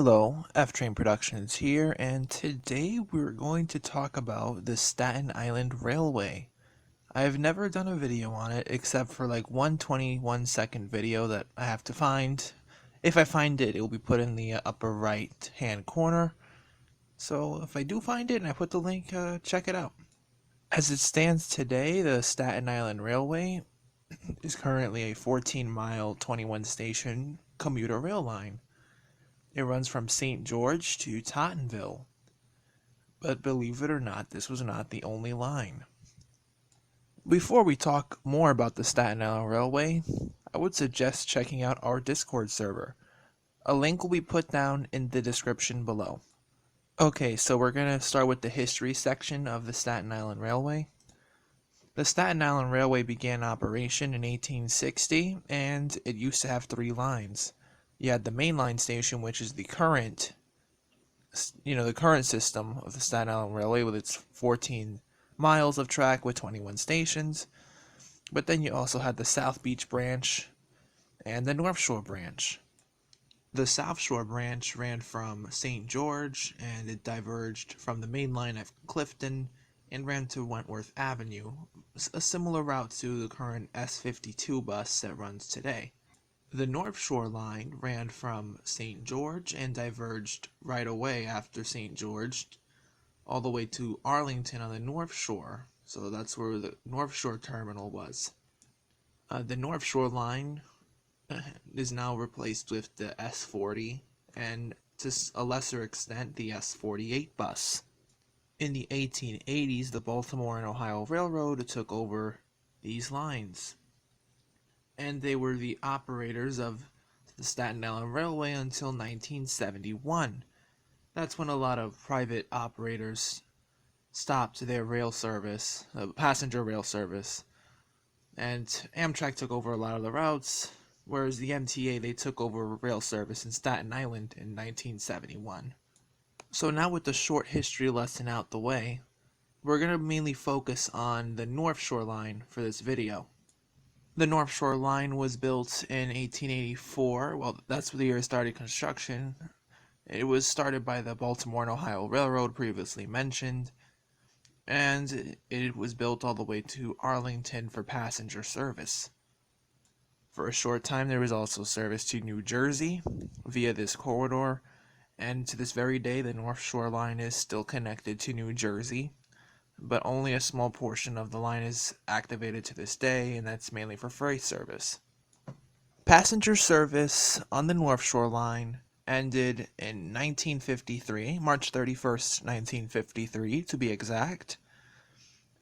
Hello, F-Train Productions here, and today we're going to talk about the Staten Island Railway. I've never done a video on it except for like one 21-second video that I have to find. If I find it, it will be put in the upper right hand corner. So if I do find it and I put the link, check it out. As it stands today, the Staten Island Railway is currently a 14-mile, 21-station commuter rail line. It runs from St. George to Tottenville. But believe it or not, this was not the only line. Before we talk more about the Staten Island Railway, I would suggest checking out our Discord server. A link will be put down in the description below. Okay, so we're going to start with the history section of the Staten Island Railway. The Staten Island Railway began operation in 1860, and it used to have 3 lines. You had the mainline station, which is the current system of the Staten Island Railway with its 14 miles of track with 21 stations. But then you also had the South Beach branch and the North Shore branch. The South Shore branch ran from St. George, and it diverged from the main line at Clifton and ran to Wentworth Avenue, a similar route to the current S52 bus that runs today. The North Shore line ran from St. George and diverged right away after St. George all the way to Arlington on the North Shore. So that's where the North Shore terminal was. The North Shore line is now replaced with the S40 and to a lesser extent the S48 bus. In the 1880s, the Baltimore and Ohio Railroad took over these lines, and they were the operators of the Staten Island Railway until 1971. That's when a lot of private operators stopped their rail service, passenger rail service, and Amtrak took over a lot of the routes, whereas the MTA, they took over rail service in Staten Island in 1971. So now with the short history lesson out the way, we're going to mainly focus on the North Shore line for this video. The North Shore line was built in 1884. Well, that's the year it started construction. It was started by the Baltimore and Ohio Railroad, previously mentioned, and it was built all the way to Arlington for passenger service. For a short time, there was also service to New Jersey via this corridor, and to this very day, the North Shore line is still connected to New Jersey, but only a small portion of the line is activated to this day, and that's mainly for freight service. Passenger service on the North Shore line ended in 1953, March 31st, 1953 to be exact,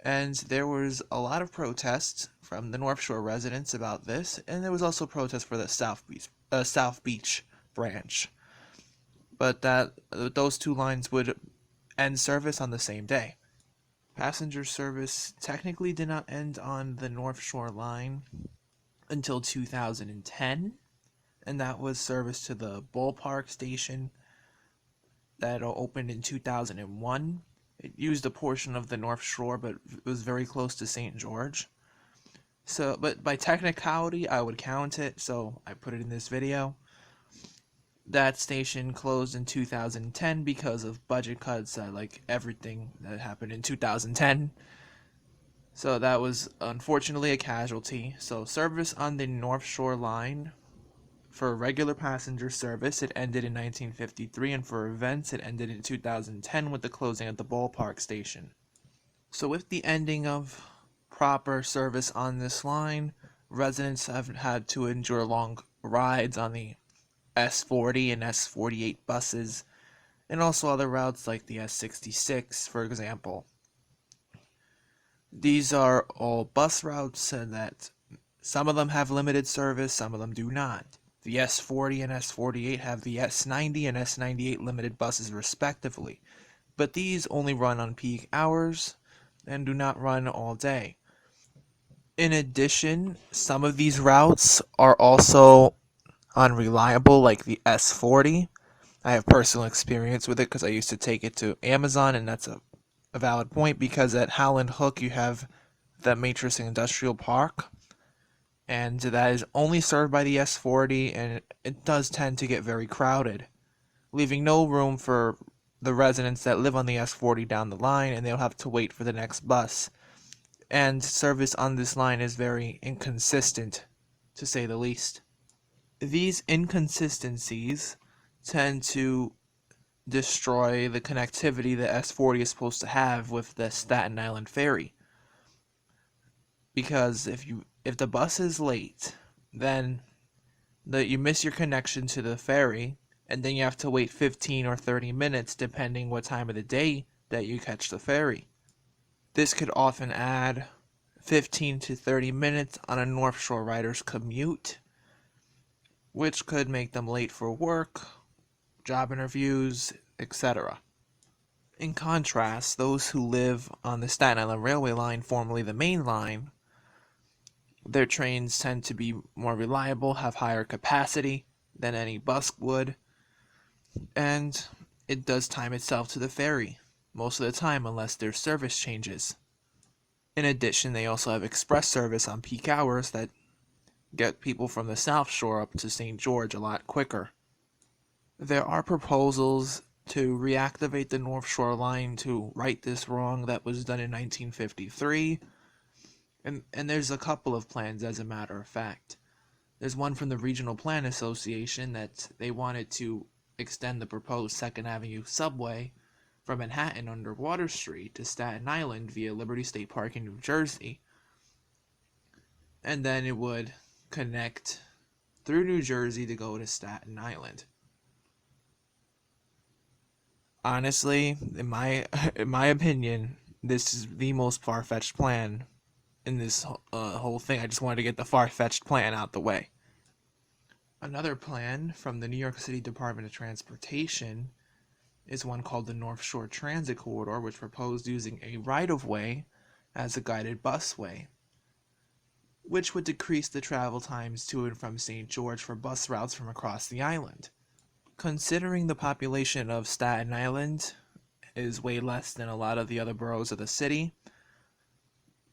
and there was a lot of protests from the North Shore residents about this, and there was also protests for the South Beach branch, but those 2 lines would end service on the same day. Passenger service technically did not end on the North Shore line until 2010, and that was service to the Ballpark station that opened in 2001. It used a portion of the North Shore, but it was very close to St. George. So, but by technicality, I would count it, so I put it in this video. That station closed in 2010 because of budget cuts, like everything that happened in 2010. So that was unfortunately a casualty. So service on the North Shore line for regular passenger service, it ended in 1953, and for events, it ended in 2010 with the closing of the Ballpark station. So with the ending of proper service on this line, residents have had to endure long rides on the S40 and S48 buses, and also other routes like the S66, for example. These are all bus routes, and that some of them have limited service, some of them do not. The S40 and S48 have the S90 and S98 limited buses respectively, but these only run on peak hours and do not run all day. In addition, some of these routes are also unreliable, like the S40. I have personal experience with it because I used to take it to Amazon, and that's a valid point because at Howland Hook you have the Matrix Industrial Park, and that is only served by the S40, and it does tend to get very crowded. leaving no room for the residents that live on the S40 down the line, and they'll have to wait for the next bus. And service on this line is very inconsistent, to say the least. These inconsistencies tend to destroy the connectivity the S40 is supposed to have with the Staten Island ferry. Because if the bus is late, then you miss your connection to the ferry, and then you have to wait 15 or 30 minutes depending what time of the day that you catch the ferry. This could often add 15 to 30 minutes on a North Shore rider's commute, which could make them late for work, job interviews, etc. In contrast, those who live on the Staten Island Railway line, formerly the main line, their trains tend to be more reliable, have higher capacity than any bus would, and it does time itself to the ferry most of the time unless there's service changes. In addition, they also have express service on peak hours that get people from the South Shore up to St. George a lot quicker. There are proposals to reactivate the North Shore line to right this wrong that was done in 1953. And there's a couple of plans, as a matter of fact. There's one from the Regional Plan Association that they wanted to extend the proposed 2nd Avenue subway from Manhattan under Water Street to Staten Island via Liberty State Park in New Jersey. And then it would connect through New Jersey to go to Staten Island. Honestly, in my opinion, this is the most far-fetched plan in this whole thing. I just wanted to get the far-fetched plan out the way. Another plan from the New York City Department of Transportation is one called the North Shore Transit Corridor, which proposed using a right-of-way as a guided busway, which would decrease the travel times to and from St. George for bus routes from across the island. Considering the population of Staten Island is way less than a lot of the other boroughs of the city,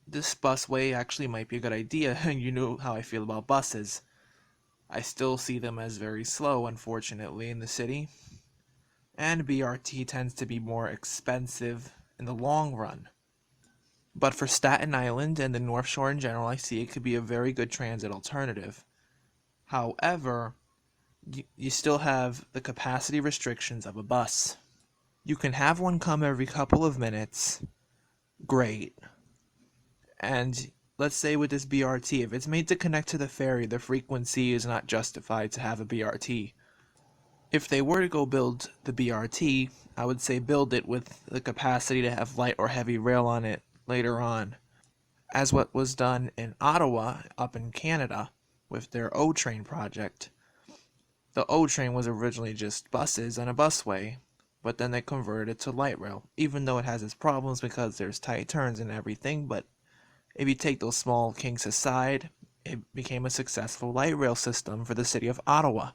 this busway actually might be a good idea. And you know how I feel about buses. I still see them as very slow, unfortunately, in the city. And BRT tends to be more expensive in the long run. But for Staten Island and the North Shore in general, I see it could be a very good transit alternative. However, you still have the capacity restrictions of a bus. You can have one come every couple of minutes. Great. And let's say with this BRT, if it's made to connect to the ferry, the frequency is not justified to have a BRT. If they were to go build the BRT, I would say build it with the capacity to have light or heavy rail on it later on, as what was done in Ottawa up in Canada with their O-Train project. The O-Train was originally just buses and a busway, but then they converted it to light rail, even though it has its problems because there's tight turns and everything. But if you take those small kinks aside, it became a successful light rail system for the city of Ottawa.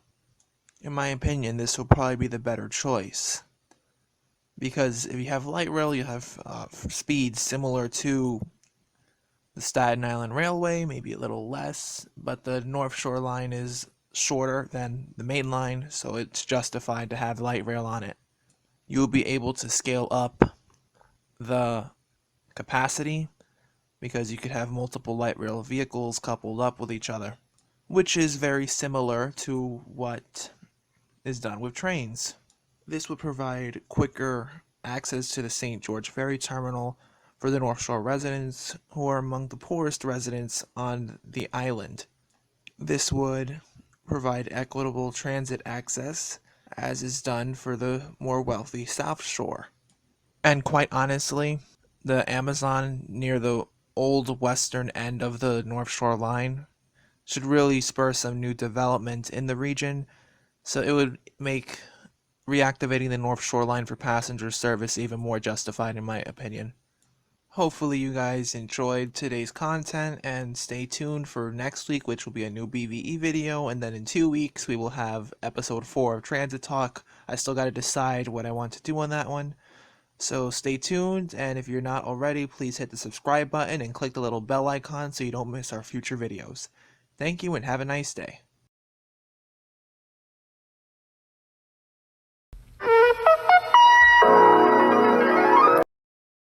In my opinion, this will probably be the better choice, because if you have light rail, you have speeds similar to the Staten Island Railway, maybe a little less, but the North Shore line is shorter than the main line, so it's justified to have light rail on it. You'll be able to scale up the capacity because you could have multiple light rail vehicles coupled up with each other, which is very similar to what is done with trains. This would provide quicker access to the St. George Ferry Terminal for the North Shore residents who are among the poorest residents on the island. This would provide equitable transit access, as is done for the more wealthy South Shore. And quite honestly, the Amazon near the old western end of the North Shore line should really spur some new development in the region, so it would make reactivating the North Shore line for passenger service even more justified, in my opinion. Hopefully you guys enjoyed today's content, and stay tuned for next week, which will be a new BVE video, and then in 2 weeks we will have episode 4 of Transit Talk. I still got to decide what I want to do on that one, so stay tuned, and if you're not already, please hit the subscribe button and click the little bell icon so you don't miss our future videos. Thank you and have a nice day.